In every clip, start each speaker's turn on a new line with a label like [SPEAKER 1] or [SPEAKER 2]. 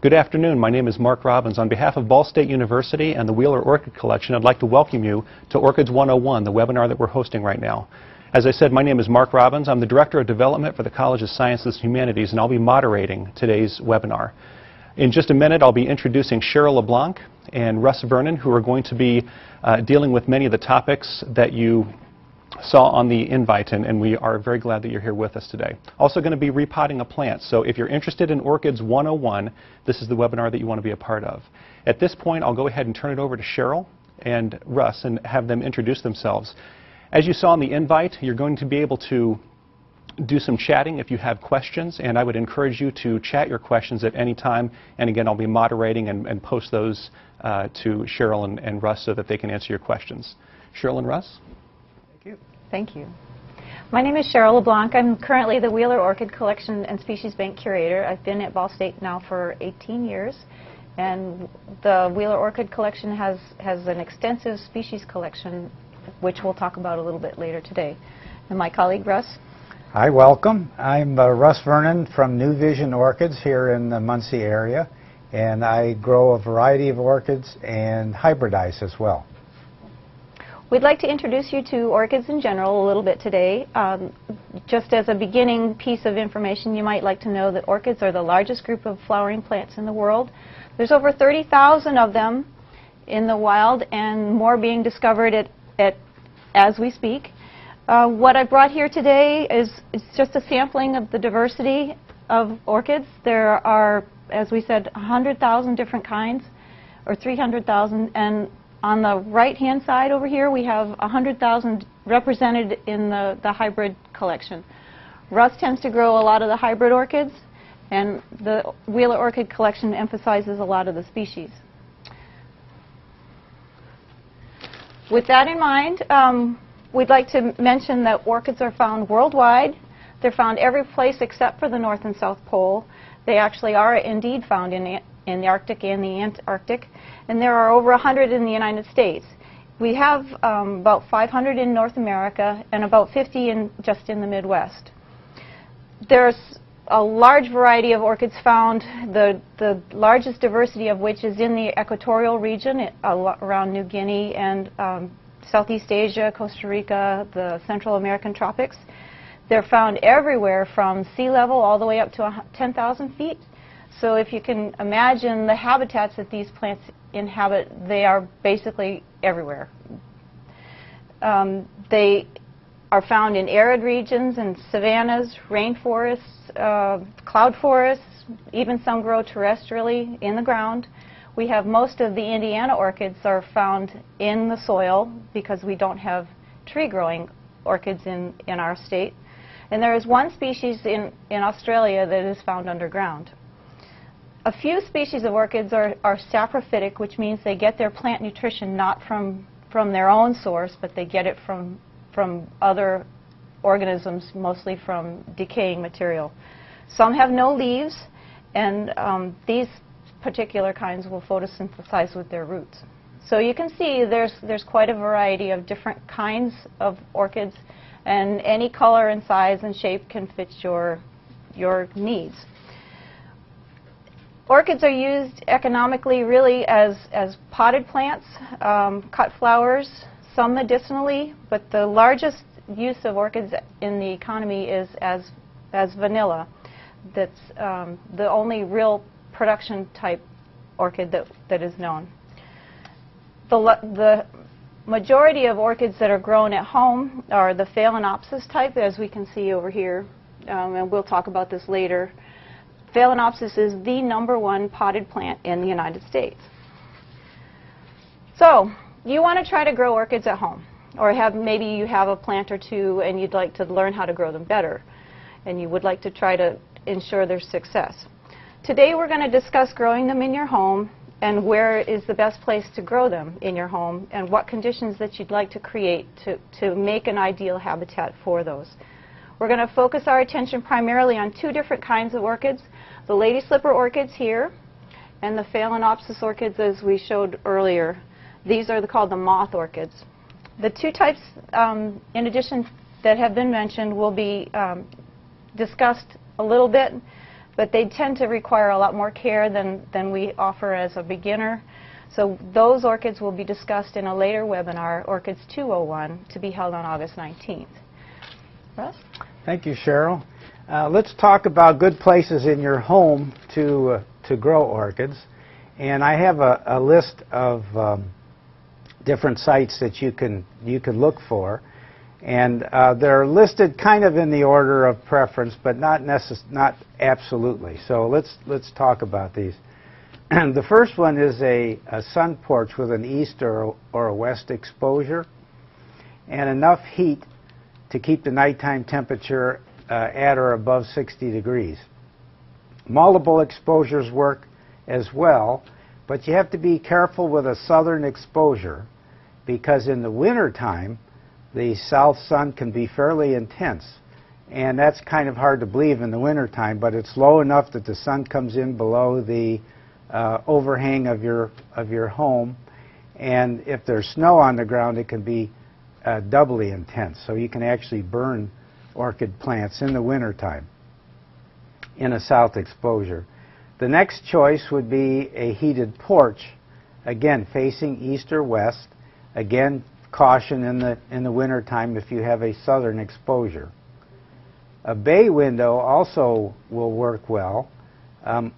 [SPEAKER 1] Good afternoon. My name is Mark Robbins. On behalf of Ball State University and the Wheeler Orchid Collection, I'd like to welcome you to Orchids 101, the webinar that we're hosting right now. As I said, my name is Mark Robbins. I'm the Director of Development for the College of Sciences and Humanities, and I'll be moderating today's webinar. In just a minute, I'll be introducing Cheryl LeBlanc and Russ Vernon, who are going to be dealing with many of the topics that you saw on the invite, and we are very glad that you're here with us today. Also going to be repotting a plant, so if you're interested in Orchids 101, this is the webinar that you want to be a part of. At this point, I'll go ahead and turn it over to Cheryl and Russ and have them introduce themselves. As you saw on the invite, you're going to be able to do some chatting if you have questions, and I would encourage you to chat your questions at any time, and again, I'll be moderating and post those to Cheryl and Russ so that they can answer your questions. Cheryl and Russ?
[SPEAKER 2] Thank you. My name is Cheryl LeBlanc. I'm currently the Wheeler Orchid Collection and Species Bank Curator. I've been at Ball State now for 18 years, and the Wheeler Orchid Collection has an extensive species collection, which we'll talk about a little bit later today. And my colleague Russ?
[SPEAKER 3] Hi, welcome. I'm Russ Vernon from New Vision Orchids here in the Muncie area, and I grow a variety of orchids and hybridize as well.
[SPEAKER 2] We'd like to introduce you to orchids in general a little bit today. Just as a beginning piece of information, you might like to know that orchids are the largest group of flowering plants in the world. There's over 30,000 of them in the wild, and more being discovered as we speak. What I brought here today is just a sampling of the diversity of orchids. There are, as we said, 100,000 different kinds, or 300,000, and on the right-hand side over here, we have 100,000 represented in the hybrid collection. Russ tends to grow a lot of the hybrid orchids, and the Wheeler Orchid Collection emphasizes a lot of the species. With that in mind, we'd like to mention that orchids are found worldwide. They're found every place except for the North and South Pole. They actually are indeed found in the Arctic and the Antarctic, and there are over 100 in the United States. We have about 500 in North America and about 50 just in the Midwest. There's a large variety of orchids found, the largest diversity of which is in the equatorial region around New Guinea and Southeast Asia, Costa Rica, the Central American tropics. They're found everywhere from sea level all the way up to 10,000 feet. So if you can imagine the habitats that these plants inhabit, they are basically everywhere. They are found in arid regions and savannas, rainforests, cloud forests, even some grow terrestrially in the ground. We have most of the Indiana orchids are found in the soil because we don't have tree-growing orchids in our state. And there is one species in Australia that is found underground. A few species of orchids are saprophytic, which means they get their plant nutrition not from their own source, but they get it from other organisms, mostly from decaying material. Some have no leaves, and these particular kinds will photosynthesize with their roots. So you can see there's quite a variety of different kinds of orchids, and any color and size and shape can fit your needs. Orchids are used economically really as potted plants, cut flowers, some medicinally, but the largest use of orchids in the economy is as vanilla. That's the only real production type orchid that is known. The majority of orchids that are grown at home are the Phalaenopsis type, as we can see over here, and we'll talk about this later. Phalaenopsis is the #1 potted plant in the United States. So you want to try to grow orchids at home, or maybe you have a plant or two and you'd like to learn how to grow them better, and you would like to try to ensure their success. Today we're going to discuss growing them in your home and where is the best place to grow them in your home and what conditions that you'd like to create to make an ideal habitat for those. We're going to focus our attention primarily on two different kinds of orchids, the lady slipper orchids here and the Phalaenopsis orchids as we showed earlier. These are called the moth orchids. The two types, in addition, that have been mentioned will be discussed a little bit. but they tend to require a lot more care than we offer as a beginner. So those orchids will be discussed in a later webinar, Orchids 201, to be held on August 19th. Russ?
[SPEAKER 3] Thank you, Cheryl. Let's talk about good places in your home to grow orchids. And I have a list of different sites that you can look for. And they're listed kind of in the order of preference, but not absolutely. So let's talk about these. The first one is a sun porch with an east or a west exposure and enough heat to keep the nighttime temperature at or above 60 degrees. Multiple exposures work as well, but you have to be careful with a southern exposure because in the winter time the south sun can be fairly intense, and that's kind of hard to believe in the winter time, but it's low enough that the sun comes in below the overhang of your home, and if there's snow on the ground it can be doubly intense, so you can actually burn orchid plants in the winter time in a south exposure. The next choice would be a heated porch, again facing east or west. Again, caution in the winter time if you have a southern exposure. A bay window also will work well.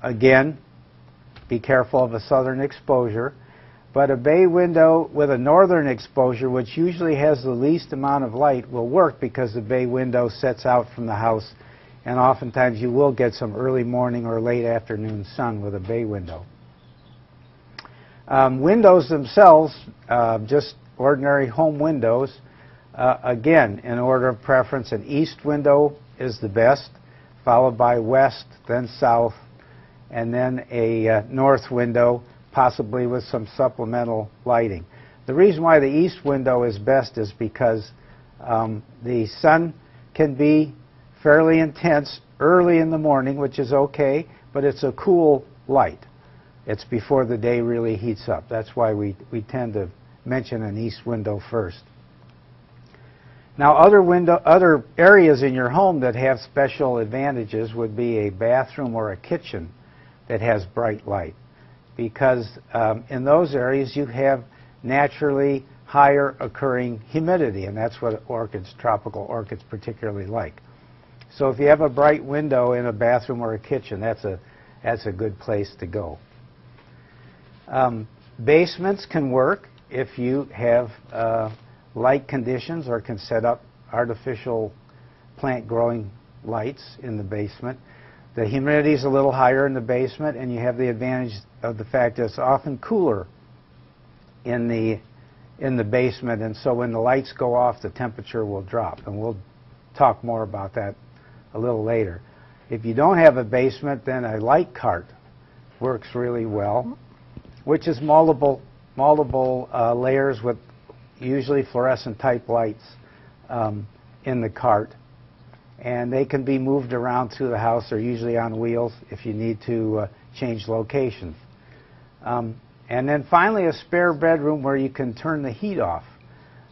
[SPEAKER 3] Again, be careful of a southern exposure, but a bay window with a northern exposure, which usually has the least amount of light, will work because the bay window sets out from the house, and oftentimes you will get some early morning or late afternoon sun with a bay window. Windows themselves, just ordinary home windows, again, in order of preference, an east window is the best, followed by west, then south, and then a north window, possibly with some supplemental lighting. The reason why the east window is best is because the sun can be fairly intense early in the morning, which is okay, but it's a cool light. It's before the day really heats up. That's why we tend to mention an east window first. Now, other areas in your home that have special advantages would be a bathroom or a kitchen that has bright light, because in those areas you have naturally higher occurring humidity, and that's what orchids, tropical orchids, particularly like. So if you have a bright window in a bathroom or a kitchen, that's a good place to go. Basements can work if you have light conditions or can set up artificial plant growing lights in the basement. The humidity is a little higher in the basement, and you have the advantage of the fact that it's often cooler in the basement, and so when the lights go off, the temperature will drop, and we'll talk more about that a little later. If you don't have a basement, then a light cart works really well, which is multiple layers with usually fluorescent type lights in the cart, and they can be moved around through the house. They're usually on wheels if you need to change locations. And then finally, a spare bedroom where you can turn the heat off,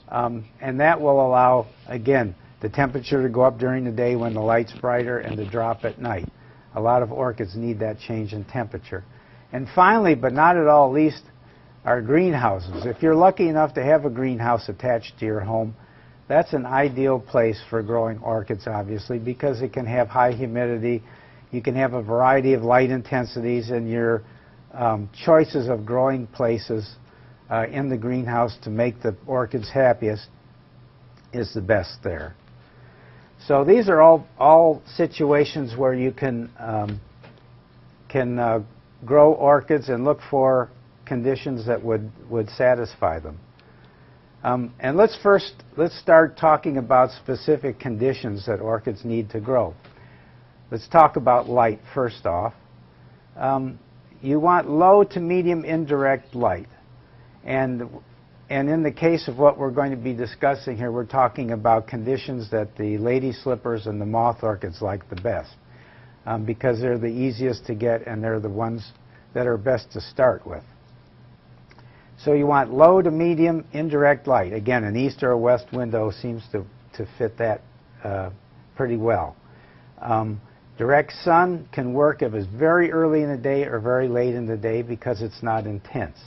[SPEAKER 3] and that will allow, again, the temperature to go up during the day when the light's brighter and to drop at night. A lot of orchids need that change in temperature. And finally, but not at all least, are greenhouses. If you're lucky enough to have a greenhouse attached to your home, that's an ideal place for growing orchids, obviously, because it can have high humidity. You can have a variety of light intensities, and your choices of growing places in the greenhouse to make the orchids happiest is the best there. So these are all situations where you can grow orchids and look for conditions that would satisfy them. And let's start talking about specific conditions that orchids need to grow. Let's talk about light first off. You want low to medium indirect light, and in the case of what we're going to be discussing here, we're talking about conditions that the lady slippers and the moth orchids like the best, because they're the easiest to get and they're the ones that are best to start with. So you want low to medium indirect light. Again, an east or a west window seems to fit that pretty well. Direct sun can work if it's very early in the day or very late in the day because it's not intense.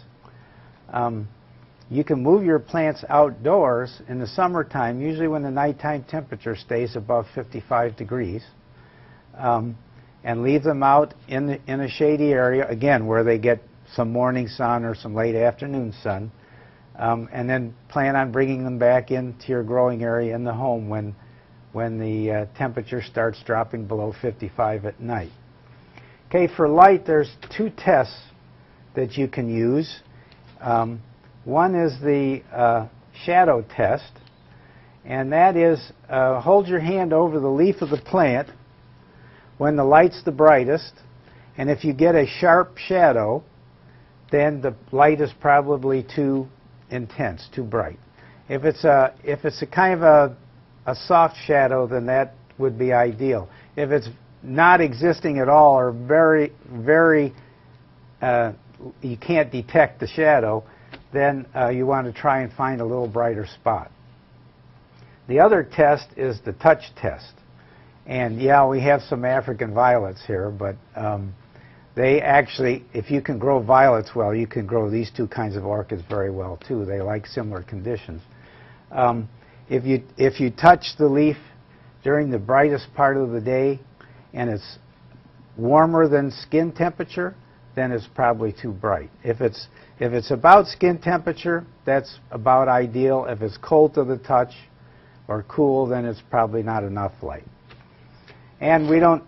[SPEAKER 3] You can move your plants outdoors in the summertime, usually when the nighttime temperature stays above 55 degrees, and leave them out in a shady area, again, where they get some morning sun or some late afternoon sun, and then plan on bringing them back into your growing area in the home when the temperature starts dropping below 55 at night. Okay, for light, there's two tests that you can use. One is the shadow test, and that is hold your hand over the leaf of the plant when the light's the brightest, and if you get a sharp shadow, then the light is probably too intense, too bright. If it's a kind of a soft shadow, then that would be ideal. If it's not existing at all or very you can't detect the shadow, then you want to try and find a little brighter spot. The other test is the touch test. And yeah, we have some African violets here, but they actually, if you can grow violets well, you can grow these two kinds of orchids very well too. They like similar conditions. If you touch the leaf during the brightest part of the day and it's warmer than skin temperature, then it's probably too bright. If it's about skin temperature, that's about ideal. If it's cold to the touch or cool, then it's probably not enough light. And we don't,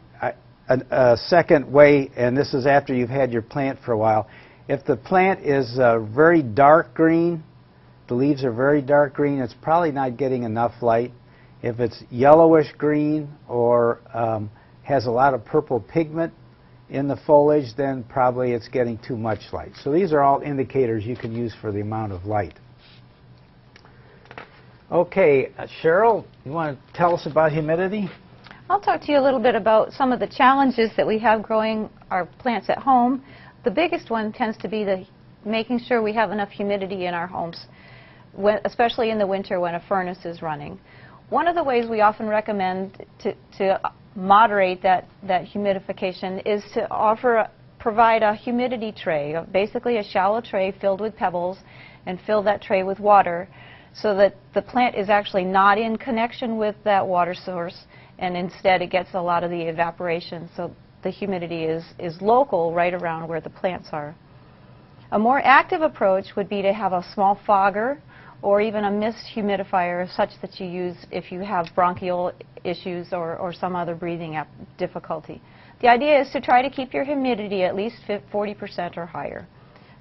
[SPEAKER 3] a second way, and this is after you've had your plant for a while, if the plant is very dark green, the leaves are very dark green, it's probably not getting enough light. If it's yellowish green or has a lot of purple pigment in the foliage, then probably it's getting too much light. So these are all indicators you can use for the amount of light. Okay, Cheryl, you want to tell us about humidity?
[SPEAKER 2] I'll talk to you a little bit about some of the challenges that we have growing our plants at home. The biggest one tends to be making sure we have enough humidity in our homes, especially in the winter when a furnace is running. One of the ways we often recommend to moderate that humidification is to provide a humidity tray, basically a shallow tray filled with pebbles, and fill that tray with water so that the plant is actually not in connection with that water source, and instead it gets a lot of the evaporation, so the humidity is local right around where the plants are. A more active approach would be to have a small fogger or even a mist humidifier such that you use if you have bronchial issues or some other breathing difficulty. The idea is to try to keep your humidity at least 40% or higher.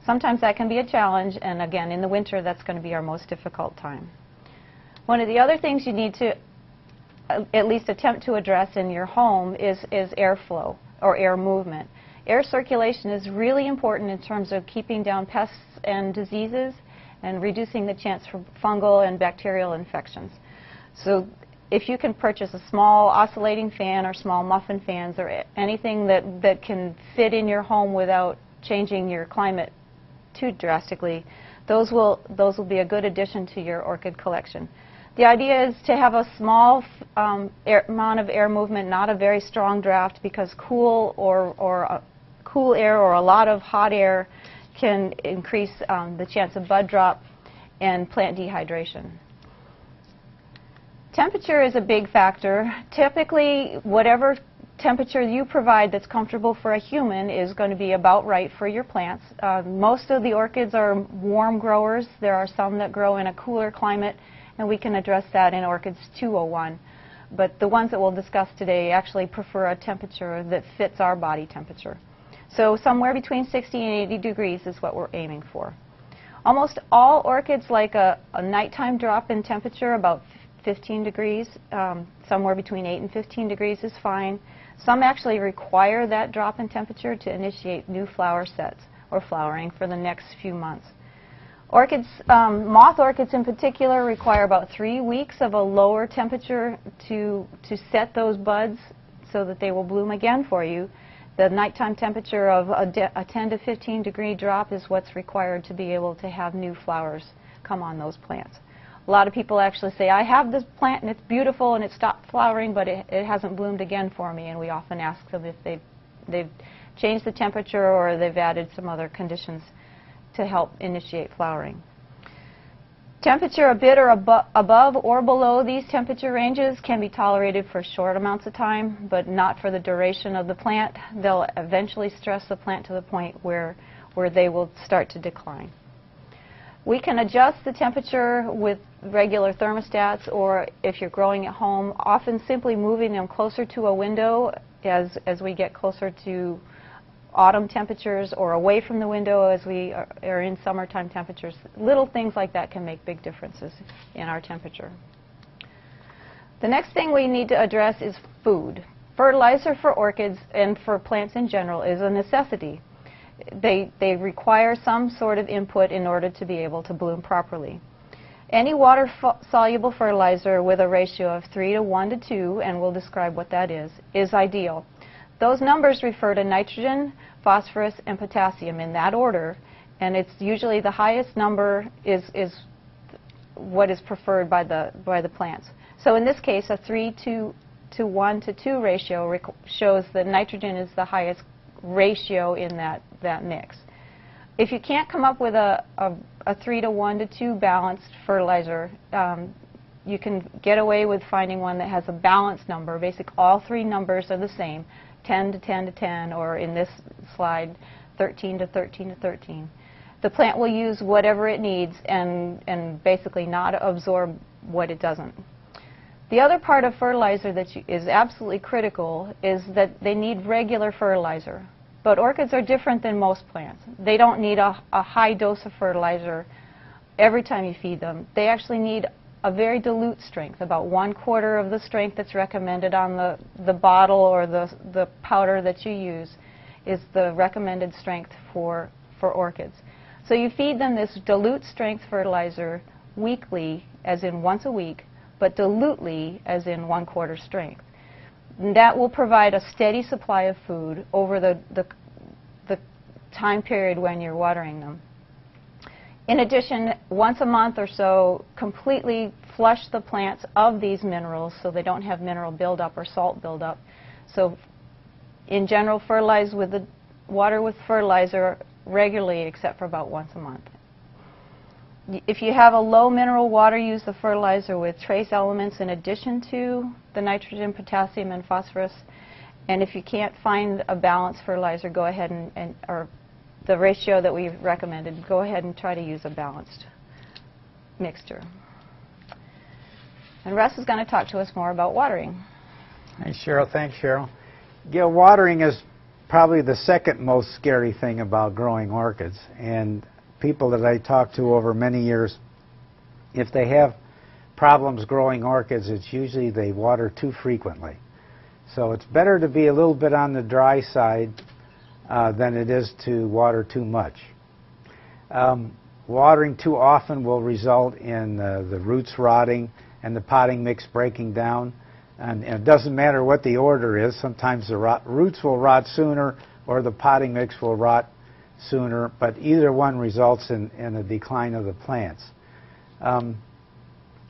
[SPEAKER 2] Sometimes that can be a challenge, and again, in the winter, that's going to be our most difficult time. One of the other things you need to at least attempt to address in your home is airflow or air movement. Air circulation is really important in terms of keeping down pests and diseases and reducing the chance for fungal and bacterial infections. So if you can purchase a small oscillating fan or small muffin fans or anything that can fit in your home without changing your climate too drastically, those will be a good addition to your orchid collection. The idea is to have a small amount of air movement, not a very strong draft, because cool air or a lot of hot air can increase the chance of bud drop and plant dehydration. Temperature is a big factor. Typically, whatever temperature you provide that's comfortable for a human is going to be about right for your plants. Most of the orchids are warm growers. There are some that grow in a cooler climate, and we can address that in Orchids 201. But the ones that we'll discuss today actually prefer a temperature that fits our body temperature. So somewhere between 60 and 80 degrees is what we're aiming for. Almost all orchids like a nighttime drop in temperature, about 15 degrees. Somewhere between 8 and 15 degrees is fine. Some actually require that drop in temperature to initiate new flower sets or flowering for the next few months. Orchids, moth orchids in particular, require about 3 weeks of a lower temperature to set those buds so that they will bloom again for you. The nighttime temperature of a 10 to 15 degree drop is what's required to be able to have new flowers come on those plants. A lot of people actually say, I have this plant and it's beautiful and it stopped flowering, but it hasn't bloomed again for me. And we often ask them if they've changed the temperature or they've added some other conditions to help initiate flowering. Temperature a bit or above or below these temperature ranges can be tolerated for short amounts of time, but not for the duration of the plant. They'll eventually stress the plant to the point where they will start to decline. We can adjust the temperature with regular thermostats, or if you're growing at home, often simply moving them closer to a window as we get closer to autumn temperatures, or away from the window as we are in summertime temperatures. Little things like that can make big differences in our temperature. The next thing we need to address is food. Fertilizer for orchids and for plants in general is a necessity. They require some sort of input in order to be able to bloom properly. Any water-soluble fertilizer with a ratio of 3 to 1 to 2, and we'll describe what that is ideal. Those numbers refer to nitrogen, phosphorus, and potassium in that order, and it's usually the highest number is what is preferred by the plants. So in this case, a 3 to 1 to 2 ratio shows that nitrogen is the highest ratio in that mix. If you can't come up with a 3 to 1 to 2 balanced fertilizer, you can get away with finding one that has a balanced number. Basically, all three numbers are the same, 10 to 10 to 10, or in this slide, 13 to 13 to 13. The plant will use whatever it needs and basically not absorb what it doesn't. The other part of fertilizer that is absolutely critical is that they need regular fertilizer. But orchids are different than most plants. They don't need a high dose of fertilizer every time you feed them. They actually need a very dilute strength, about 1/4 of the strength that's recommended on the bottle or the powder that you use is the recommended strength for orchids. So you feed them this dilute strength fertilizer weekly, as in once a week, but dilutely, as in 1/4 strength. And that will provide a steady supply of food over the time period when you're watering them. In addition, once a month or so, completely flush the plants of these minerals so they don't have mineral buildup or salt buildup. So in general, fertilize with the water with fertilizer regularly, except for about once a month. If you have a low mineral water, use the fertilizer with trace elements in addition to the nitrogen, potassium, and phosphorus. And if you can't find a balanced fertilizer, go ahead or the ratio that we've recommended, go ahead and try to use a balanced mixture. And Russ is going to talk to us more about watering.
[SPEAKER 3] Hey, Cheryl. Thanks, Cheryl. Yeah, watering is probably the second most scary thing about growing orchids. And people that I talk to over many years, if they have problems growing orchids, it's usually they water too frequently. So it's better to be a little bit on the dry side than it is to water too much. Watering too often will result in the roots rotting and the potting mix breaking down. And it doesn't matter what the order is. Sometimes the roots will rot sooner or the potting mix will rot sooner, but either one results in a decline of the plants.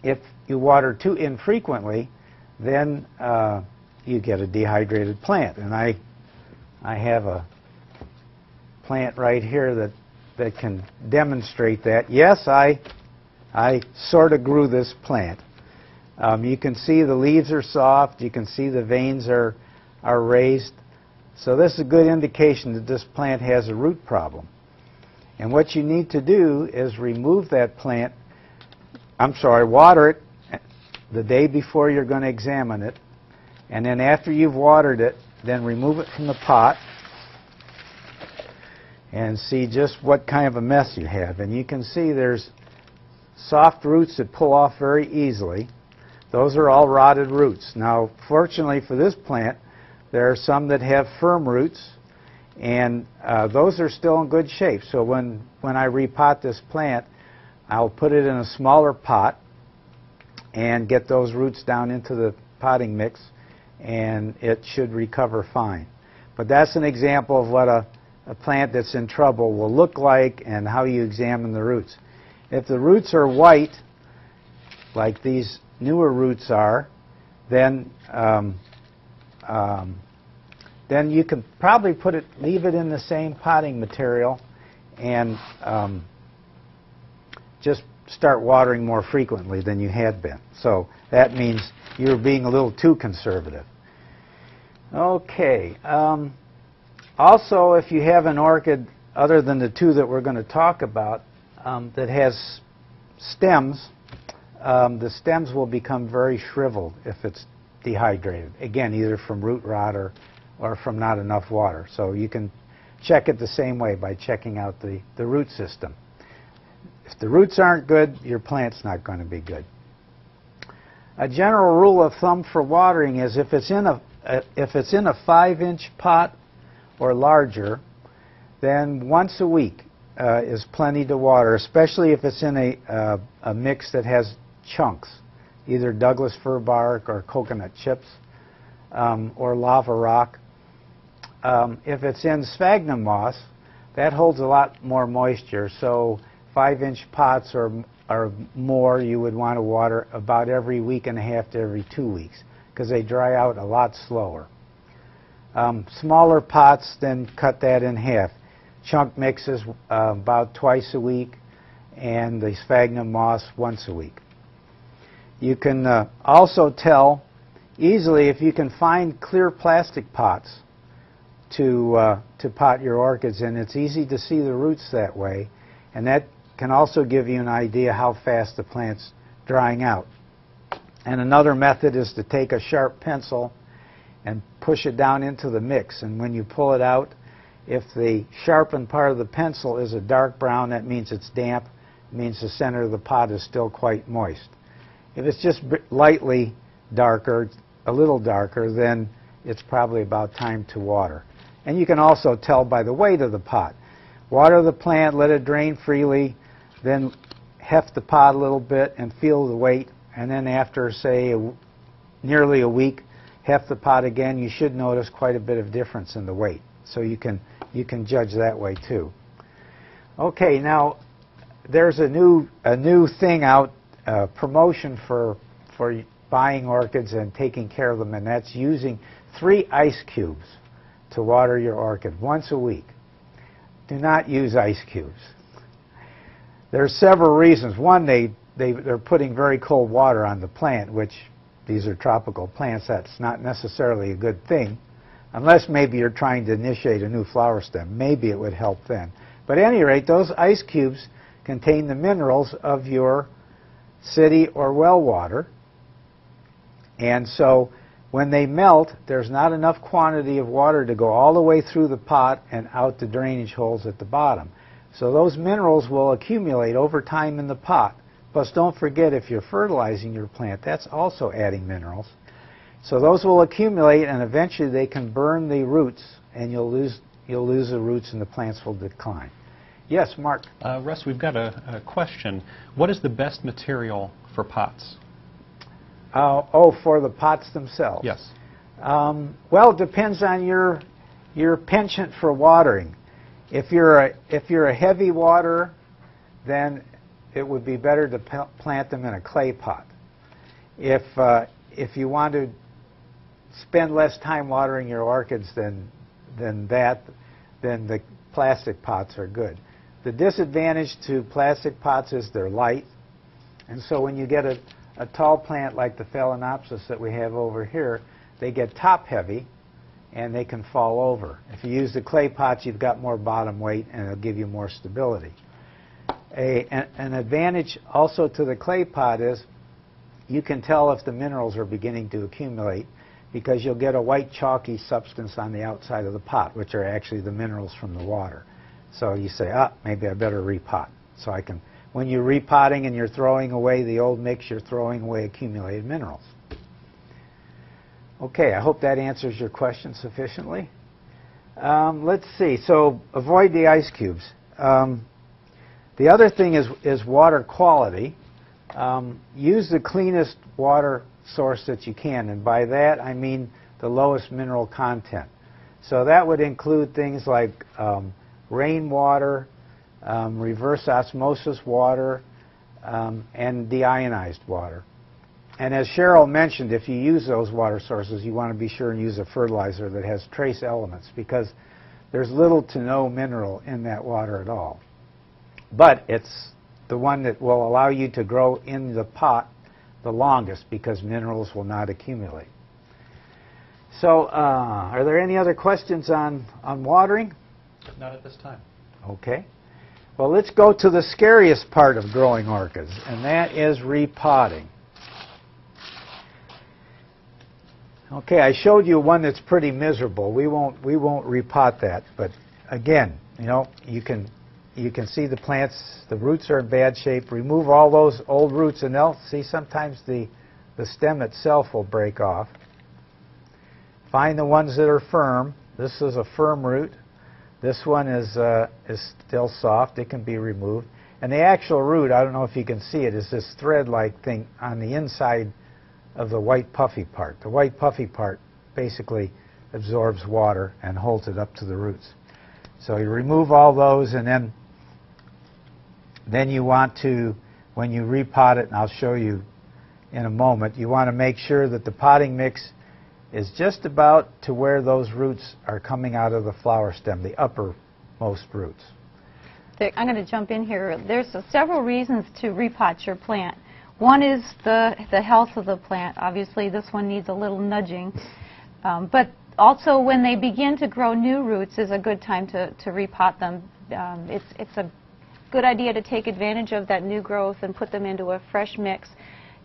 [SPEAKER 3] If you water too infrequently, then you get a dehydrated plant. And I have a plant right here that can demonstrate that. Yes, I sort of grew this plant. You can see the leaves are soft. You can see the veins are raised. So this is a good indication that this plant has a root problem. And what you need to do is remove that plant, water it the day before you're going to examine it. And then after you've watered it, then remove it from the pot and see just what kind of a mess you have. And you can see there's soft roots that pull off very easily. Those are all rotted roots. Now, fortunately for this plant, there are some that have firm roots, and those are still in good shape. So when I repot this plant, I'll put it in a smaller pot and get those roots down into the potting mix, and it should recover fine. But that's an example of what a plant that's in trouble will look like and how you examine the roots. If the roots are white like these newer roots are, then you can probably leave it in the same potting material and just start watering more frequently than you had been. So that means you're being a little too conservative. Okay. Also, if you have an orchid other than the two that we're going to talk about that has stems, the stems will become very shriveled if it's dehydrated. Again, either from root rot or from not enough water. So you can check it the same way by checking out the root system. If the roots aren't good, your plant's not going to be good. A general rule of thumb for watering is if it's in a 5-inch pot or larger, then once a week is plenty to water, especially if it's in a mix that has chunks, either Douglas fir bark or coconut chips or lava rock. If it's in sphagnum moss, that holds a lot more moisture, so 5-inch pots or more you would want to water about every week and a half to every 2 weeks because they dry out a lot slower. Smaller pots, then cut that in half. Chunk mixes about twice a week, and the sphagnum moss once a week. You can also tell easily if you can find clear plastic pots to pot your orchids in. It's easy to see the roots that way, and that can also give you an idea how fast the plant's drying out. And another method is to take a sharp pencil and push it down into the mix, and when you pull it out, if the sharpened part of the pencil is a dark brown, that means it's damp. It means the center of the pot is still quite moist. If it's just lightly darker, a little darker, then it's probably about time to water. And you can also tell by the weight of the pot. Water the plant, let it drain freely, then heft the pot a little bit and feel the weight, and then after, say, nearly a week, heft the pot again. You should notice quite a bit of difference in the weight. So you can judge that way too. Okay, now there's a new thing out, promotion for buying orchids and taking care of them, and that's using 3 ice cubes to water your orchid once a week. Do not use ice cubes. There's several reasons. One, they're putting very cold water on the plant, which these are tropical plants. That's not necessarily a good thing. Unless maybe you're trying to initiate a new flower stem. Maybe it would help then. But at any rate, those ice cubes contain the minerals of your city or well water. And so when they melt, there's not enough quantity of water to go all the way through the pot and out the drainage holes at the bottom. So those minerals will accumulate over time in the pot. Plus, don't forget, if you're fertilizing your plant, that's also adding minerals. So those will accumulate, and eventually they can burn the roots, and you'll lose the roots, and the plants will decline. Yes, Mark?
[SPEAKER 1] Russ, we've got a question. What is the best material for pots?
[SPEAKER 3] For the pots themselves?
[SPEAKER 1] Yes.
[SPEAKER 3] Well, it depends on your penchant for watering. If you're a heavy waterer, then it would be better to plant them in a clay pot. If you want to spend less time watering your orchids than the plastic pots are good. The disadvantage to plastic pots is they're light, and so when you get a tall plant like the Phalaenopsis that we have over here, they get top heavy and they can fall over. If you use the clay pots, you've got more bottom weight and it'll give you more stability. An advantage also to the clay pot is you can tell if the minerals are beginning to accumulate because you'll get a white chalky substance on the outside of the pot, which are actually the minerals from the water. So you say, maybe I better repot. So when you're repotting and you're throwing away the old mix, you're throwing away accumulated minerals. Okay, I hope that answers your question sufficiently. Let's see. So avoid the ice cubes. The other thing is water quality. Use the cleanest water source that you can, and by that I mean the lowest mineral content. So that would include things like rainwater, reverse osmosis water, and deionized water. And as Cheryl mentioned, if you use those water sources, you want to be sure and use a fertilizer that has trace elements, because there's little to no mineral in that water at all. But it's the one that will allow you to grow in the pot the longest, because minerals will not accumulate. So are there any other questions on watering?
[SPEAKER 1] Not at this time.
[SPEAKER 3] Okay. Well, let's go to the scariest part of growing orchids, and that is repotting. Okay, I showed you one that's pretty miserable. We won't repot that, but again, you know, you can see the plants, the roots are in bad shape. Remove all those old roots, and they'll see sometimes the stem itself will break off. Find the ones that are firm. This is a firm root. This one is still soft. It can be removed. And the actual root, I don't know if you can see it, is this thread-like thing on the inside of the white puffy part. The white puffy part basically absorbs water and holds it up to the roots. So you remove all those, and then you want to, when you repot it, and I'll show you in a moment, you want to make sure that the potting mix is just about to where those roots are coming out of the flower stem, the uppermost roots.
[SPEAKER 2] I'm going to jump in here. There's several reasons to repot your plant. One is the health of the plant. Obviously, this one needs a little nudging. But also, when they begin to grow new roots is a good time to repot them. It's a good idea to take advantage of that new growth and put them into a fresh mix,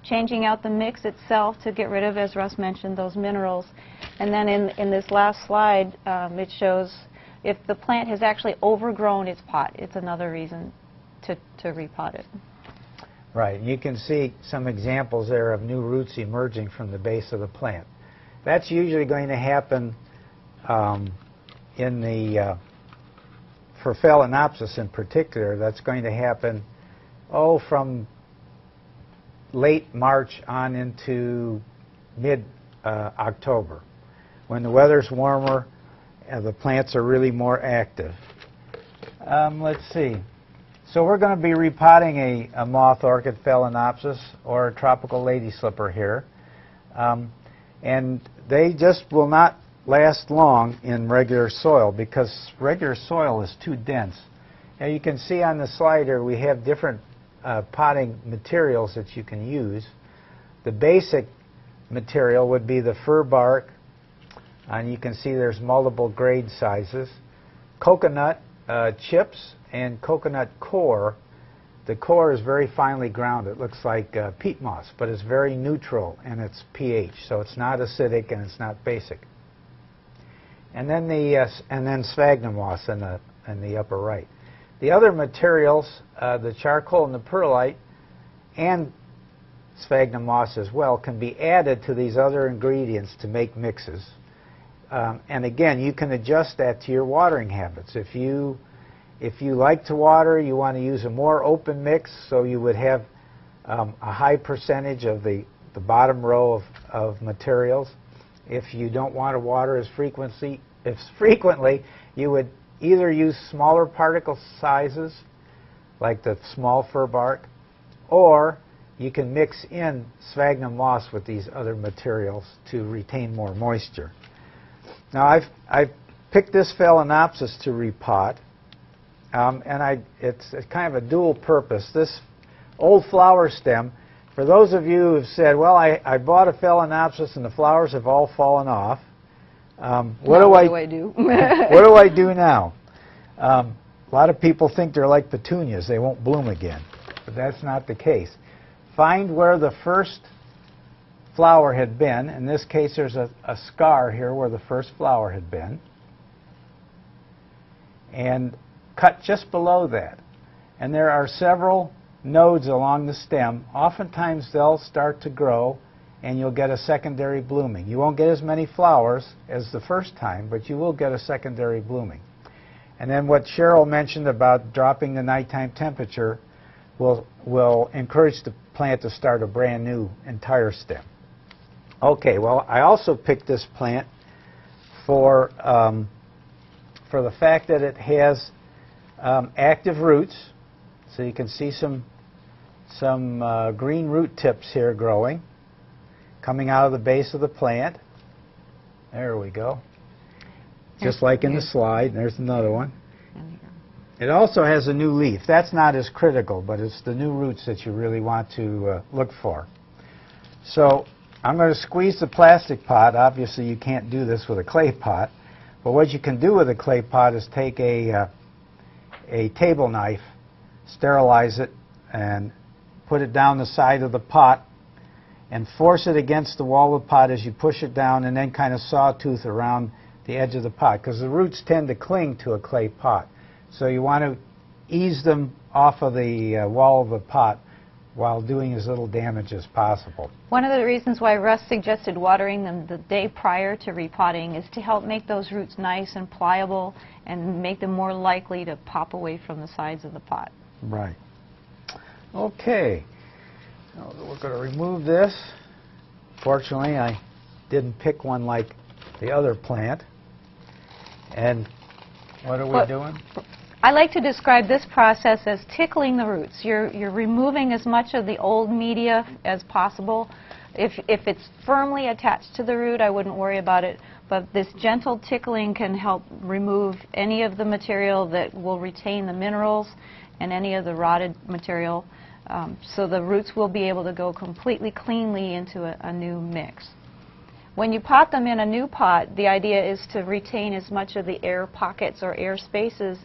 [SPEAKER 2] changing out the mix itself to get rid of, as Russ mentioned, those minerals. And then in this last slide, it shows if the plant has actually overgrown its pot, it's another reason to repot it.
[SPEAKER 3] Right. You can see some examples there of new roots emerging from the base of the plant. That's usually going to happen for Phalaenopsis in particular. That's going to happen, from late March on into mid-October. When the weather's warmer, the plants are really more active. Let's see. So we're going to be repotting a moth orchid, Phalaenopsis, or a tropical lady slipper here. And they just will not last long in regular soil, because regular soil is too dense. Now you can see on the slide here we have different potting materials that you can use. The basic material would be the fir bark, and you can see there's multiple grade sizes. Coconut chips and coconut core. The core is very finely ground. It looks like peat moss, but it's very neutral in its pH, so it's not acidic and it's not basic. And then sphagnum moss in the upper right. The other materials, the charcoal and the perlite, and sphagnum moss as well, can be added to these other ingredients to make mixes. And again, you can adjust that to your watering habits. If you like to water, you want to use a more open mix, so you would have a high percentage of the bottom row of materials. If you don't want to water as frequently, you would either use smaller particle sizes, like the small fir bark, or you can mix in sphagnum moss with these other materials to retain more moisture. Now I've picked this Phalaenopsis to repot, and it's kind of a dual purpose. This old flower stem, for those of you who have said, well, I bought a Phalaenopsis and the flowers have all fallen off, what do I do? What do I do now? A lot of people think they're like petunias. They won't bloom again, but that's not the case. Find where the first flower had been. In this case, there's a scar here where the first flower had been. And cut just below that. And there are several nodes along the stem. Oftentimes they'll start to grow and you'll get a secondary blooming. You won't get as many flowers as the first time, but you will get a secondary blooming. And then what Cheryl mentioned about dropping the nighttime temperature will encourage the plant to start a brand new entire stem. Okay, well, I also picked this plant for the fact that it has active roots. So you can see some some green root tips here growing, coming out of the base of the plant. There we go. Just like in the slide. There's another one. It also has a new leaf. That's not as critical, but it's the new roots that you really want to look for. So I'm going to squeeze the plastic pot. Obviously, you can't do this with a clay pot. But what you can do with a clay pot is take a table knife, sterilize it, and put it down the side of the pot and force it against the wall of the pot as you push it down, and then kind of sawtooth around the edge of the pot, because the roots tend to cling to a clay pot. So you want to ease them off of the wall of the pot while doing as little damage as possible.
[SPEAKER 2] One of the reasons why Russ suggested watering them the day prior to repotting is to help make those roots nice and pliable and make them more likely to pop away from the sides of the pot.
[SPEAKER 3] Right. Okay. Now we're going to remove this. Fortunately, I didn't pick one like the other plant. And what are we doing?
[SPEAKER 2] I like to describe this process as tickling the roots. You're removing as much of the old media as possible. If it's firmly attached to the root, I wouldn't worry about it. But this gentle tickling can help remove any of the material that will retain the minerals and any of the rotted material. So the roots will be able to go completely cleanly into a new mix. When you pot them in a new pot, the idea is to retain as much of the air pockets or air spaces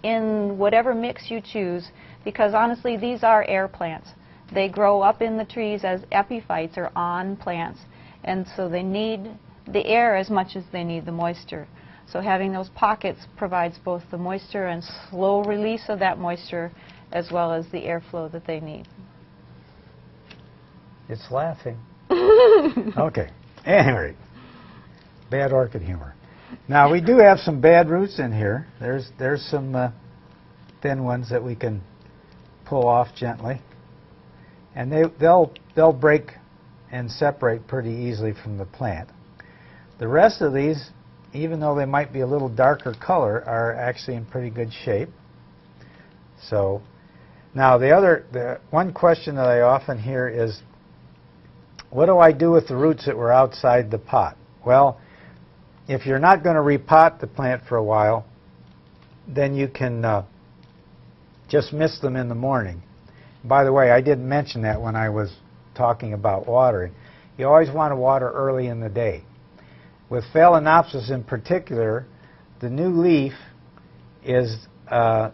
[SPEAKER 2] in whatever mix you choose, because honestly these are air plants. They grow up in the trees as epiphytes or on plants, and so they need the air as much as they need the moisture. So having those pockets provides both the moisture and slow release of that moisture as well as the airflow that they need.
[SPEAKER 3] It's laughing. Okay. Anyway, bad orchid humor. Now we do have some bad roots in here. There's some thin ones that we can pull off gently, and they'll break and separate pretty easily from the plant. The rest of these, even though they might be a little darker color, are actually in pretty good shape. So now the one question that I often hear is, what do I do with the roots that were outside the pot? Well, if you're not going to repot the plant for a while, then you can just mist them in the morning. By the way, I didn't mention that when I was talking about watering. You always want to water early in the day. With Phalaenopsis in particular, the new leaf is the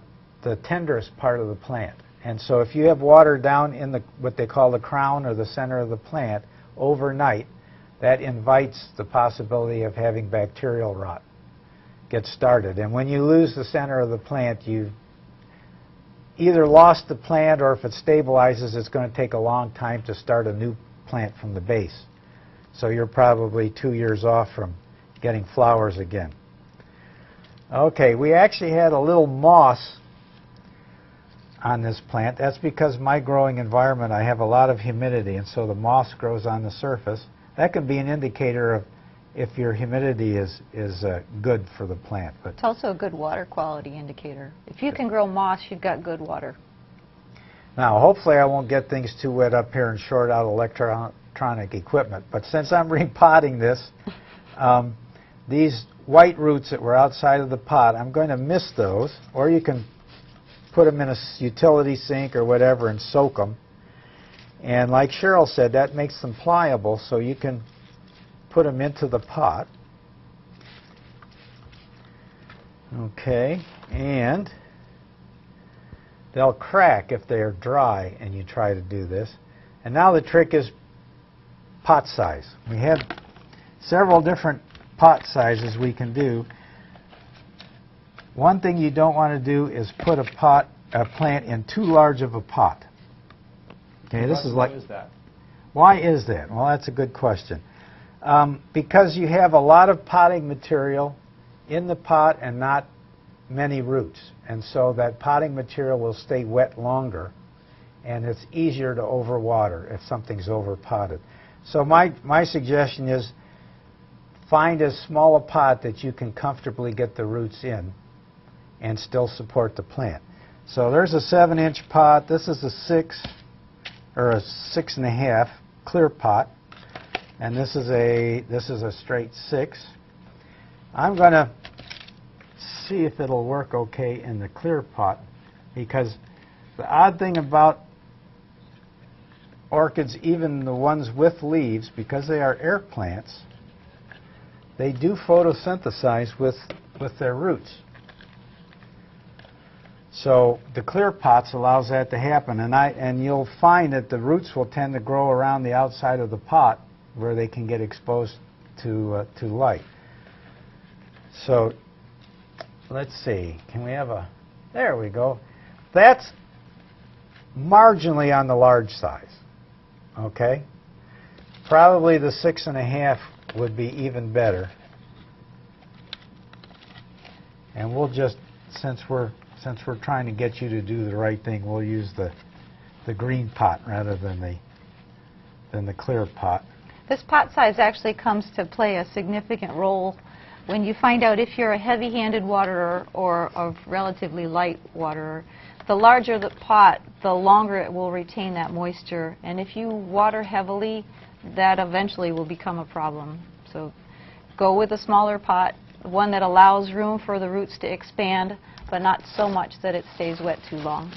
[SPEAKER 3] tenderest part of the plant. And so if you have water down in what they call the crown or the center of the plant overnight, that invites the possibility of having bacterial rot get started. And when you lose the center of the plant, you've either lost the plant, or if it stabilizes, it's going to take a long time to start a new plant from the base. So you're probably 2 years off from getting flowers again. Okay, we actually had a little moss on this plant. That's because my growing environment, I have a lot of humidity, and so the moss grows on the surface. That can be an indicator of if your humidity is good for the plant. But
[SPEAKER 2] it's also a good water quality indicator. If you can grow moss, you've got good water.
[SPEAKER 3] Now, hopefully I won't get things too wet up here and short out electronic equipment. But since I'm repotting this, these white roots that were outside of the pot, I'm going to mist those, or you can put them in a utility sink or whatever and soak them. And like Cheryl said, that makes them pliable, so you can put them into the pot. Okay, and they'll crack if they're dry and you try to do this. And now the trick is pot size. We have several different pot sizes we can do. One thing you don't want to do is put a plant in too large of a pot. Okay, this is like.
[SPEAKER 1] Why is that?
[SPEAKER 3] Why is that? Well, that's a good question. Because you have a lot of potting material in the pot and not many roots, and so that potting material will stay wet longer, and it's easier to overwater if something's over-potted. So my suggestion is find as small a pot that you can comfortably get the roots in and still support the plant. So there's a 7-inch pot. This is a 6. or a 6.5 clear pot, and this is a straight 6. I'm going to see if it'll work okay in the clear pot, because the odd thing about orchids, even the ones with leaves, because they are air plants, they do photosynthesize with their roots. So the clear pots allows that to happen, and you'll find that the roots will tend to grow around the outside of the pot where they can get exposed to light. So let's see, can we have a, there we go. That's marginally on the large size, okay? Probably the 6.5 would be even better. And we'll just, since we're trying to get you to do the right thing, we'll use the green pot rather than the clear pot.
[SPEAKER 2] This pot size actually comes to play a significant role when you find out if you're a heavy-handed waterer or a relatively light waterer. The larger the pot, the longer it will retain that moisture. And if you water heavily, that eventually will become a problem. So go with a smaller pot, one that allows room for the roots to expand, but not so much that it stays wet too long.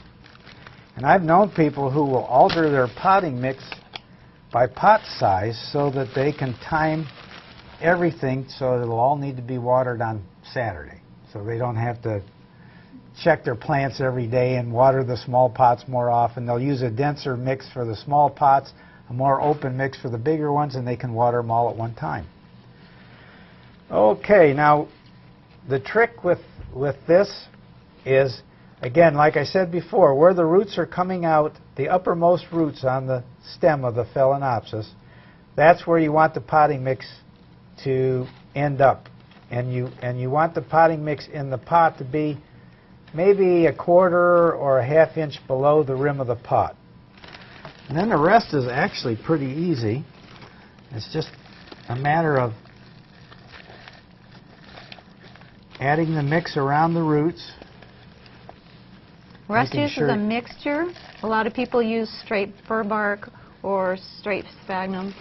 [SPEAKER 3] And I've known people who will alter their potting mix by pot size so that they can time everything so it'll all need to be watered on Saturday. So they don't have to check their plants every day and water the small pots more often. They'll use a denser mix for the small pots, a more open mix for the bigger ones, and they can water them all at one time. Okay, now the trick with this is, again, like I said before, where the roots are coming out, the uppermost roots on the stem of the Phalaenopsis, that's where you want the potting mix to end up. And you want the potting mix in the pot to be maybe 1/4 or a 1/2 inch below the rim of the pot. And then the rest is actually pretty easy. It's just a matter of adding the mix around the roots.
[SPEAKER 2] Russ uses a mixture. A lot of people use straight fir bark or straight sphagnum.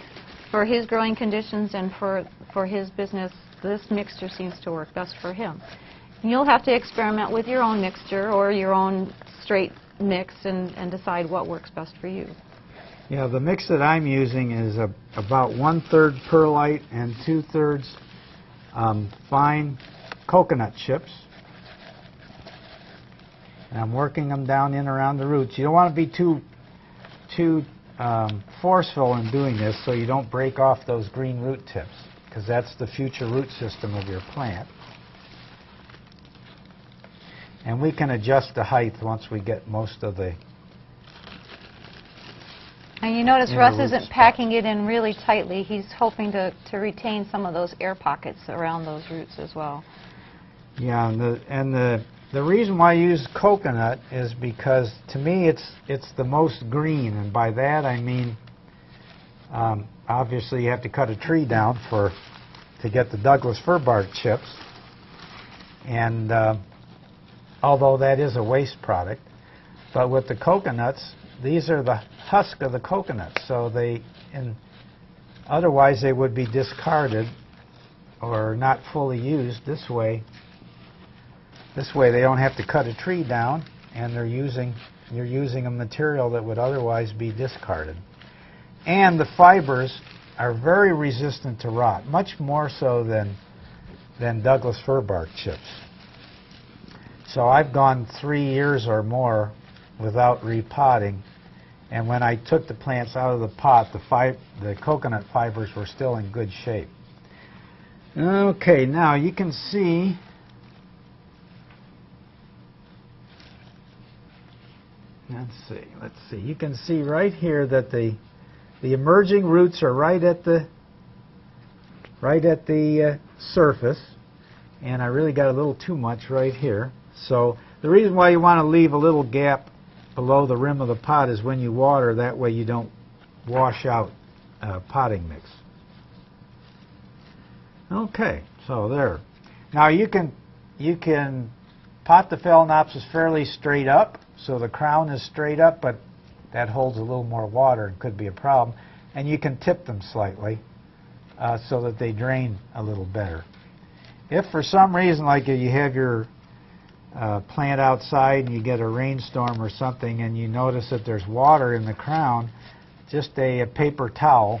[SPEAKER 2] For his growing conditions and for his business, this mixture seems to work best for him. You'll have to experiment with your own mixture or your own straight mix and decide what works best for you.
[SPEAKER 3] Yeah, the mix that I'm using is about 1/3 perlite and 2/3 fine coconut chips. And I'm working them down in around the roots. You don't want to be too forceful in doing this so you don't break off those green root tips, because that's the future root system of your plant. And we can adjust the height once we get most of the...
[SPEAKER 2] And you notice Russ isn't packing it in really tightly. He's hoping to retain some of those air pockets around those roots as well.
[SPEAKER 3] Yeah, and the reason why I use coconut is because, to me, it's the most green, and by that I mean, obviously you have to cut a tree down to get the Douglas fir bark chips, and although that is a waste product, but with the coconuts, these are the husk of the coconut, so otherwise they would be discarded or not fully used. This way they don't have to cut a tree down, and you're using a material that would otherwise be discarded. And the fibers are very resistant to rot, much more so than Douglas fir bark chips. So I've gone 3 years or more without repotting, and when I took the plants out of the pot, the coconut fibers were still in good shape. Okay, now you can see let's see. You can see right here that the emerging roots are right at the surface, and I really got a little too much right here. So the reason why you want to leave a little gap below the rim of the pot is when you water, that way you don't wash out potting mix. Okay, so there. Now you can pot the Phalaenopsis fairly straight up, so the crown is straight up, but that holds a little more water and could be a problem. And you can tip them slightly so that they drain a little better. If for some reason, like you have your plant outside and you get a rainstorm or something and you notice that there's water in the crown, just a paper towel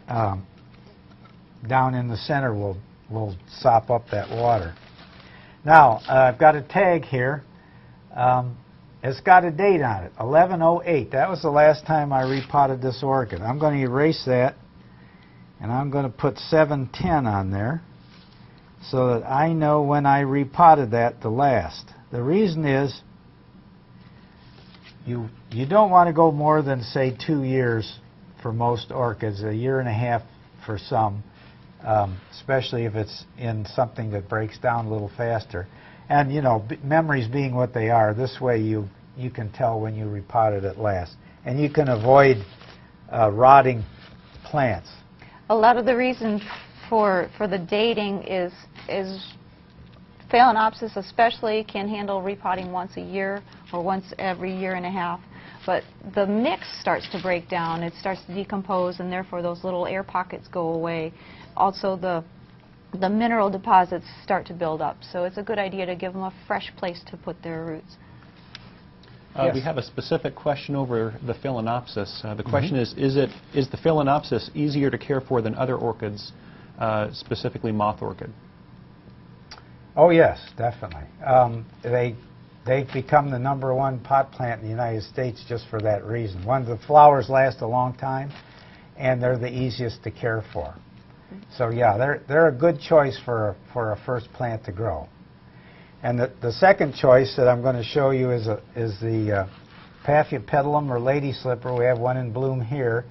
[SPEAKER 3] down in the center will sop up that water. Now, I've got a tag here. It's got a date on it, 11/08. That was the last time I repotted this orchid. I'm going to erase that, and I'm going to put 7/10 on there so that I know when I repotted that the last. The reason is you don't want to go more than, say, 2 years for most orchids, a year and a half for some, especially if it's in something that breaks down a little faster. And, you know, memories being what they are, this way you can tell when you repotted it last. And you can avoid rotting plants.
[SPEAKER 2] A lot of the reason for the dating is Phalaenopsis especially can handle repotting once a year or once every year and a half. But the mix starts to break down, it starts to decompose, and therefore those little air pockets go away. Also the mineral deposits start to build up, so it's a good idea to give them a fresh place to put their roots.
[SPEAKER 3] Yes.
[SPEAKER 1] We have a specific question over the Phalaenopsis. The question is the Phalaenopsis easier to care for than other orchids, specifically moth orchid?
[SPEAKER 3] Oh yes, definitely. They've become the #1 pot plant in the United States just for that reason. One, the flowers last a long time, and they're the easiest to care for. So yeah, they're a good choice for a first plant to grow. And the second choice that I'm going to show you is the Paphiopedilum or lady slipper. We have one in bloom here.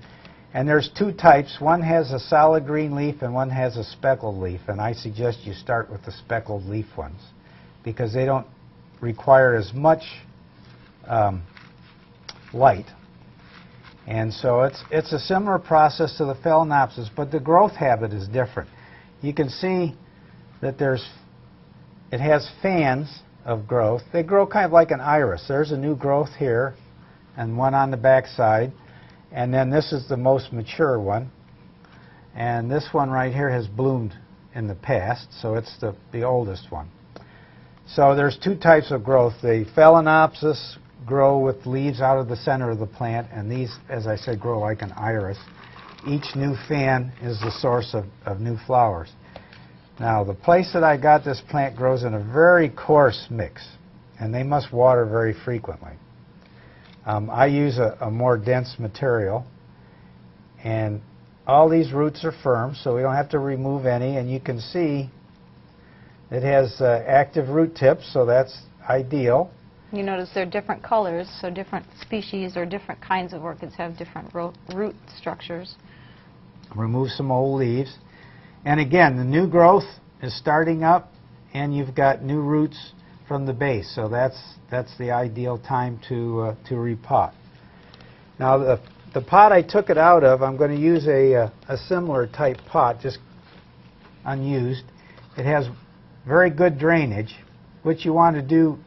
[SPEAKER 3] And there's two types. One has a solid green leaf and one has a speckled leaf. And I suggest you start with the speckled leaf ones because they don't require as much light. And so it's a similar process to the Phalaenopsis, but the growth habit is different. You can see that it has fans of growth. They grow kind of like an iris. There's a new growth here and one on the back side. And then this is the most mature one. And this one right here has bloomed in the past, so it's the oldest one. So there's two types of growth. The Phalaenopsis grow with leaves out of the center of the plant, and these, as I said, grow like an iris. Each new fan is the source of new flowers. Now, the place that I got this plant grows in a very coarse mix, and they must water very frequently. I use a more dense material, and all these roots are firm, so we don't have to remove any, and you can see it has active root tips, so that's ideal.
[SPEAKER 2] You notice they're different colors, so different species or different kinds of orchids have different root structures.
[SPEAKER 3] Remove some old leaves. And again, the new growth is starting up, and you've got new roots from the base, so that's the ideal time to repot. Now, the pot I took it out of, I'm going to use a similar type pot, just unused. It has very good drainage, which you want to do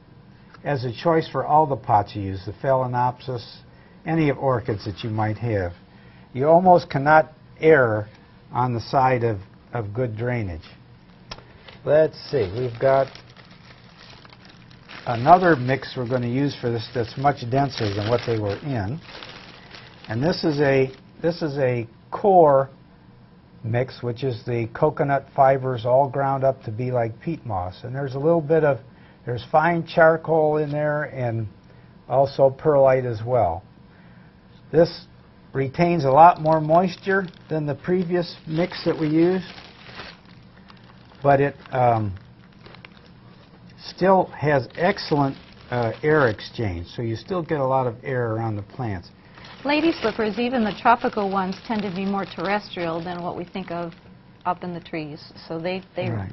[SPEAKER 3] as a choice for all the pots you use, the Phalaenopsis, any of orchids that you might have. You almost cannot err on the side of good drainage. Let's see, we've got another mix we're going to use for this that's much denser than what they were in. And this is a core mix, which is the coconut fibers all ground up to be like peat moss. And there's a little bit of, there's fine charcoal in there and also perlite as well. This retains a lot more moisture than the previous mix that we used, but it still has excellent air exchange, so you still get a lot of air around the plants.
[SPEAKER 2] Lady slippers, even the tropical ones, tend to be more terrestrial than what we think of up in the trees, so they
[SPEAKER 3] Right.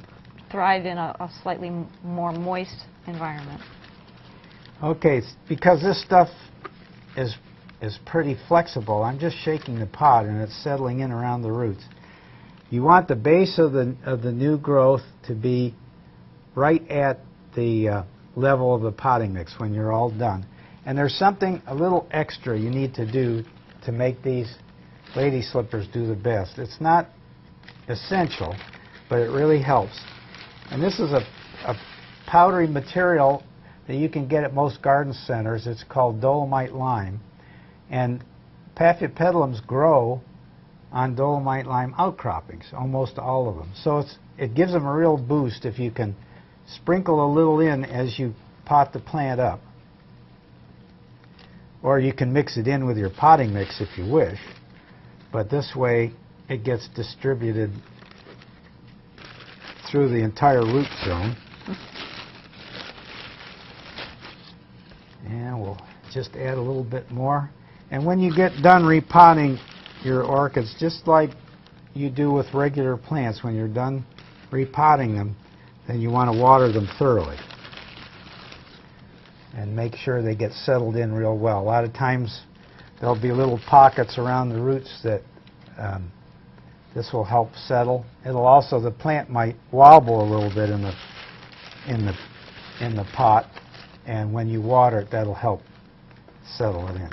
[SPEAKER 2] thrive in a slightly more moist environment.
[SPEAKER 3] Okay, because this stuff is pretty flexible, I'm just shaking the pot and it's settling in around the roots. You want the base of the new growth to be right at the level of the potting mix when you're all done. And there's something a little extra you need to do to make these lady slippers do the best. It's not essential, but it really helps. And this is a powdery material that you can get at most garden centers. It's called dolomite lime. And Paphiopedilums grow on dolomite lime outcroppings, almost all of them. So it gives them a real boost if you can sprinkle a little in as you pot the plant up. Or you can mix it in with your potting mix if you wish. But this way it gets distributed through the entire root zone. And we'll just add a little bit more. And when you get done repotting your orchids, just like you do with regular plants, when you're done repotting them, then you want to water them thoroughly and make sure they get settled in real well. A lot of times there'll be little pockets around the roots that this will help settle. It'll also, the plant might wobble a little bit in the pot, and when you water it, that'll help settle it in.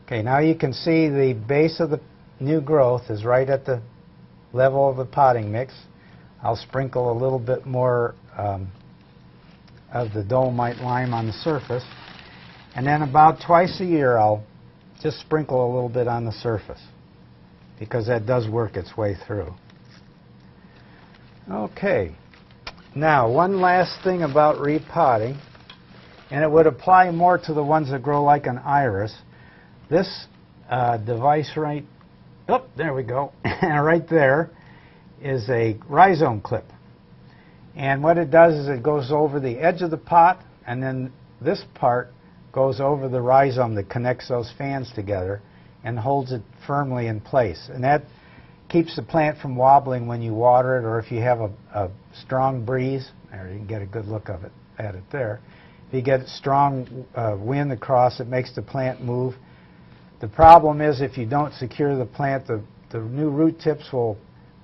[SPEAKER 3] Okay, now you can see the base of the new growth is right at the level of the potting mix. I'll sprinkle a little bit more of the dolomite lime on the surface, and then about twice a year I'll just sprinkle a little bit on the surface, because that does work its way through. Okay, now one last thing about repotting, and it would apply more to the ones that grow like an iris. This device right, oh, there we go, right there is a rhizome clip. And what it does is it goes over the edge of the pot, and then this part goes over the rhizome that connects those fans together and holds it firmly in place. And that keeps the plant from wobbling when you water it, or if you have a strong breeze. There, you can get a good look at it there. If you get strong wind across, it makes the plant move. The problem is if you don't secure the plant, the new root tips will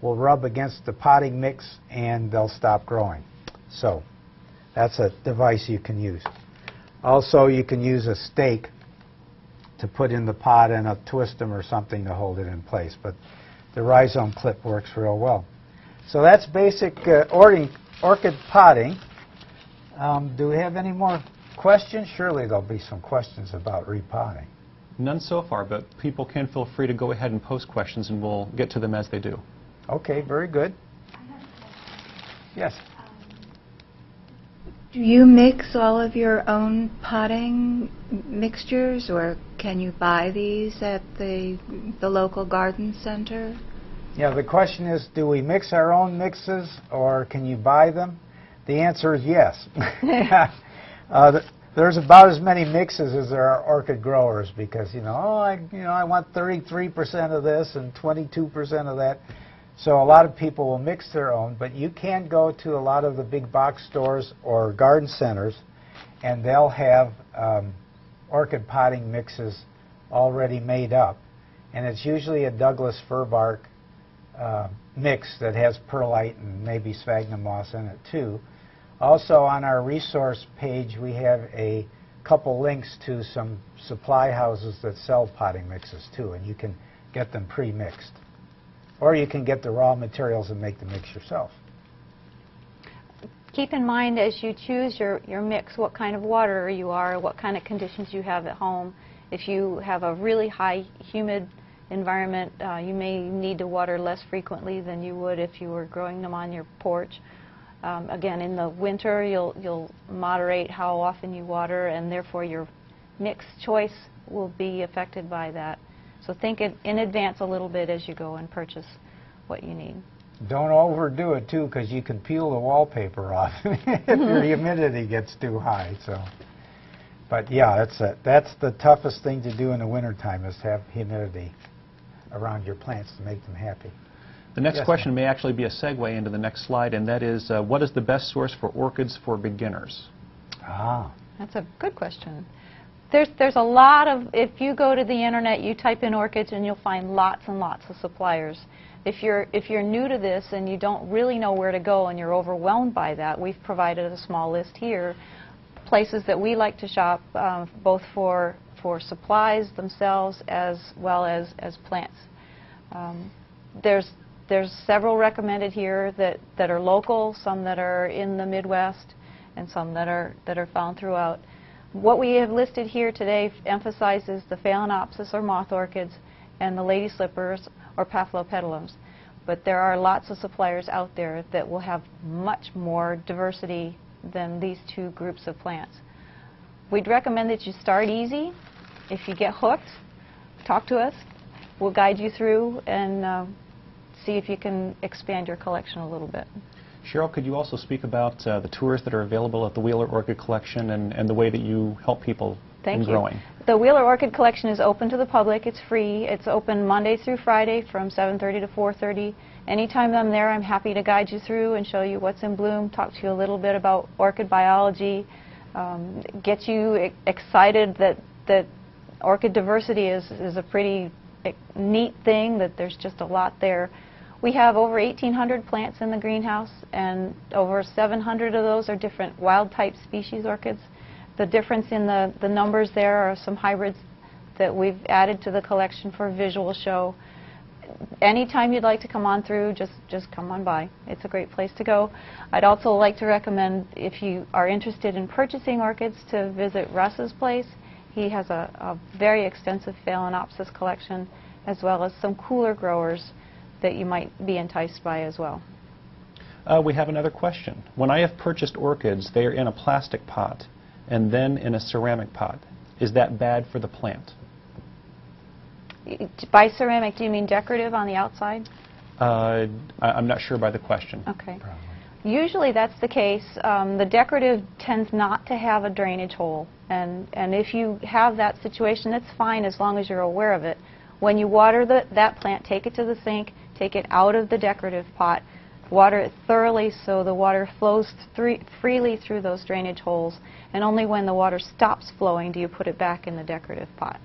[SPEAKER 3] rub against the potting mix and they'll stop growing. So that's a device you can use. Also, you can use a stake to put in the pot and twist them or something to hold it in place. But the rhizome clip works real well. So that's basic orchid potting. Do we have any more questions? Surely there'll be some questions about repotting.
[SPEAKER 1] None so far, but people can feel free to go ahead and post questions, and we'll get to them as they do.
[SPEAKER 3] Okay, very good. Yes.
[SPEAKER 4] Do you mix all of your own potting mixtures, or can you buy these at the local garden center?
[SPEAKER 3] Yeah, the question is, do we mix our own mixes, or can you buy them? The answer is yes. There's about as many mixes as there are orchid growers, because I want 33% of this and 22% of that. So a lot of people will mix their own, but you can go to a lot of the big box stores or garden centers, and they'll have orchid potting mixes already made up. And it's usually a Douglas fir-bark mix that has perlite and maybe sphagnum moss in it too. Also, on our resource page, we have a couple links to some supply houses that sell potting mixes too, and you can get them pre-mixed. Or you can get the raw materials and make the mix yourself.
[SPEAKER 2] Keep in mind as you choose your mix what kind of waterer you are, what kind of conditions you have at home. If you have a really high humid environment, you may need to water less frequently than you would if you were growing them on your porch. Again, in the winter, you'll moderate how often you water, and therefore your mix choice will be affected by that. So think in advance a little bit as you go and purchase what you need.
[SPEAKER 3] Don't overdo it too, because you can peel the wallpaper off if your humidity gets too high. So, but yeah, that's the toughest thing to do in the wintertime, is to have humidity around your plants to make them happy.
[SPEAKER 1] The next question may actually be a segue into the next slide, and that is, what is the best source for orchids for beginners?
[SPEAKER 3] Ah.
[SPEAKER 2] That's a good question. There's a lot of, if you go to the internet, you type in orchids and you'll find lots and lots of suppliers. If you're new to this and you don't really know where to go and you're overwhelmed by that, we've provided a small list here. places that we like to shop, both for supplies themselves as well as plants. There's several recommended here that are local, some that are in the Midwest, and some that are found throughout. What we have listed here today emphasizes the Phalaenopsis or moth orchids and the lady slippers or Paphilopetalums. But there are lots of suppliers out there that will have much more diversity than these two groups of plants. We'd recommend that you start easy. If you get hooked, talk to us. We'll guide you through and see if you can expand your collection a little bit.
[SPEAKER 1] Cheryl, could you also speak about the tours that are available at the Wheeler Orchid Collection and the way that you help people in growing?
[SPEAKER 2] The Wheeler Orchid Collection is open to the public. It's free. It's open Monday through Friday from 7:30 to 4:30. Anytime I'm there, I'm happy to guide you through and show you what's in bloom, talk to you a little bit about orchid biology, get you excited that orchid diversity is a pretty neat thing, that there's just a lot there. We have over 1,800 plants in the greenhouse, and over 700 of those are different wild-type species orchids. The difference in the numbers there are some hybrids that we've added to the collection for visual show. Anytime you'd like to come on through, just come on by. It's a great place to go. I'd also like to recommend, if you are interested in purchasing orchids, to visit Russ's place. He has a very extensive Phalaenopsis collection, as well as some cooler growers that you might be enticed by as well.
[SPEAKER 1] We have another question. When I have purchased orchids, they are in a plastic pot and then in a ceramic pot. Is that bad for the plant?
[SPEAKER 2] By ceramic, do you mean decorative on the outside?
[SPEAKER 1] I'm not sure by the question.
[SPEAKER 2] Okay. Probably. Usually that's the case. The decorative tends not to have a drainage hole, and if you have that situation, that's fine as long as you're aware of it. When you water that plant, take it to the sink, take it out of the decorative pot, water it thoroughly so the water flows freely through those drainage holes, and only when the water stops flowing do you put it back in the decorative pot.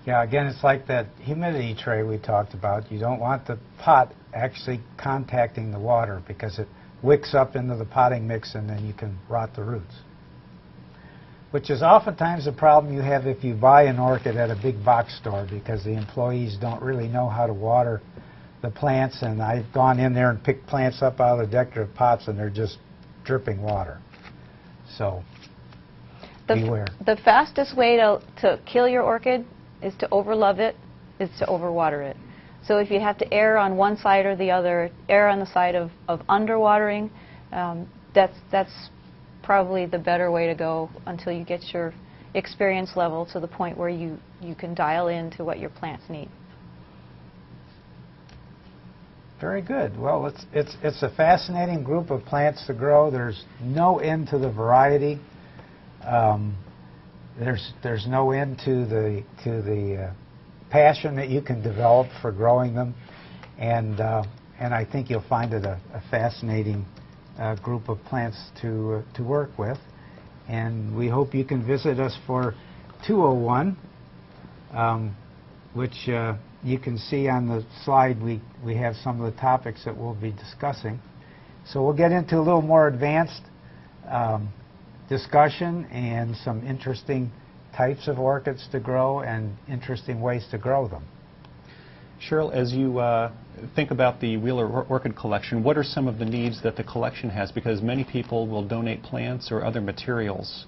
[SPEAKER 3] Yeah, again, it's like that humidity tray we talked about. You don't want the pot actually contacting the water because it wicks up into the potting mix and then you can rot the roots. Which is oftentimes a problem you have if you buy an orchid at a big box store, because the employees don't really know how to water the plants, and I've gone in there and picked plants up out of the decorative pots and they're just dripping water. So beware. The
[SPEAKER 2] fastest way to kill your orchid is to overlove it, is to overwater it. So if you have to err on one side or the other, err on the side of underwatering, that's probably the better way to go until you get your experience level to the point where you can dial into what your plants need.
[SPEAKER 3] Very good. Well, it's a fascinating group of plants to grow. There's no end to the variety. There's no end to the passion that you can develop for growing them, and I think you'll find it a fascinating group of plants to work with. And we hope you can visit us for 201, which you can see on the slide. We have some of the topics that we'll be discussing. So we'll get into a little more advanced discussion and some interesting types of orchids to grow and interesting ways to grow them.
[SPEAKER 1] Cheryl, as you think about the Wheeler Orchid Collection, what are some of the needs that the collection has? Because many people will donate plants or other materials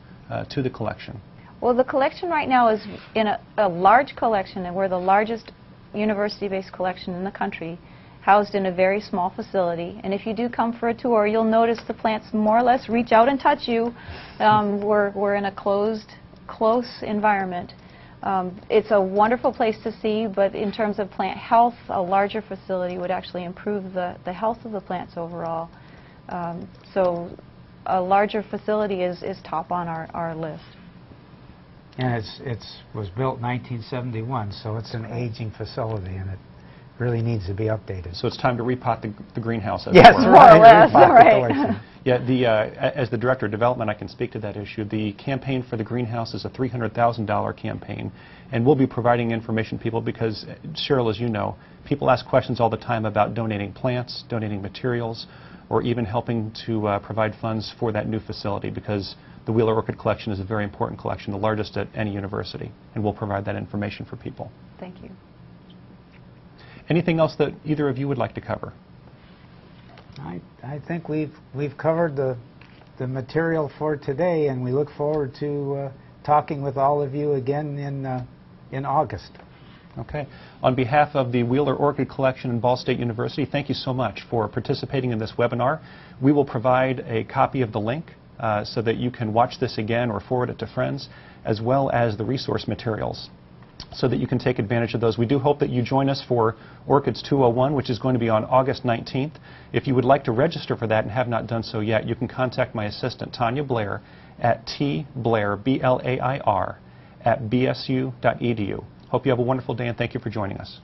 [SPEAKER 1] to the collection.
[SPEAKER 2] Well, the collection right now is in a large collection, and we're the largest university-based collection in the country, housed in a very small facility. And if you do come for a tour, you'll notice the plants more or less reach out and touch you. We're in a close environment. It's a wonderful place to see, but in terms of plant health, a larger facility would actually improve the health of the plants overall. So a larger facility is top on our list.
[SPEAKER 3] And it was built in 1971, so it's an aging facility, and it really needs to be updated.
[SPEAKER 1] So it's time to repot the greenhouse, as
[SPEAKER 3] yes,
[SPEAKER 1] it were.
[SPEAKER 2] More or less, right.
[SPEAKER 1] Yeah, as the Director of Development, I can speak to that issue. The campaign for the greenhouse is a $300,000 campaign, and we'll be providing information to people because, Cheryl, as you know, people ask questions all the time about donating plants, donating materials, or even helping to provide funds for that new facility, because the Wheeler Orchid Collection is a very important collection, the largest at any university, and we'll provide that information for people.
[SPEAKER 2] Thank you.
[SPEAKER 1] Anything else that either of you would like to cover?
[SPEAKER 3] I think we've covered the material for today, and we look forward to talking with all of you again in August.
[SPEAKER 1] Okay. On behalf of the Wheeler Orchid Collection and Ball State University, thank you so much for participating in this webinar. We will provide a copy of the link so that you can watch this again or forward it to friends, as well as the resource materials, so that you can take advantage of those. We do hope that you join us for Orchids 201, which is going to be on August 19th. If you would like to register for that and have not done so yet, you can contact my assistant, Tanya Blair, at tblair, B-L-A-I-R, at bsu.edu. Hope you have a wonderful day, and thank you for joining us.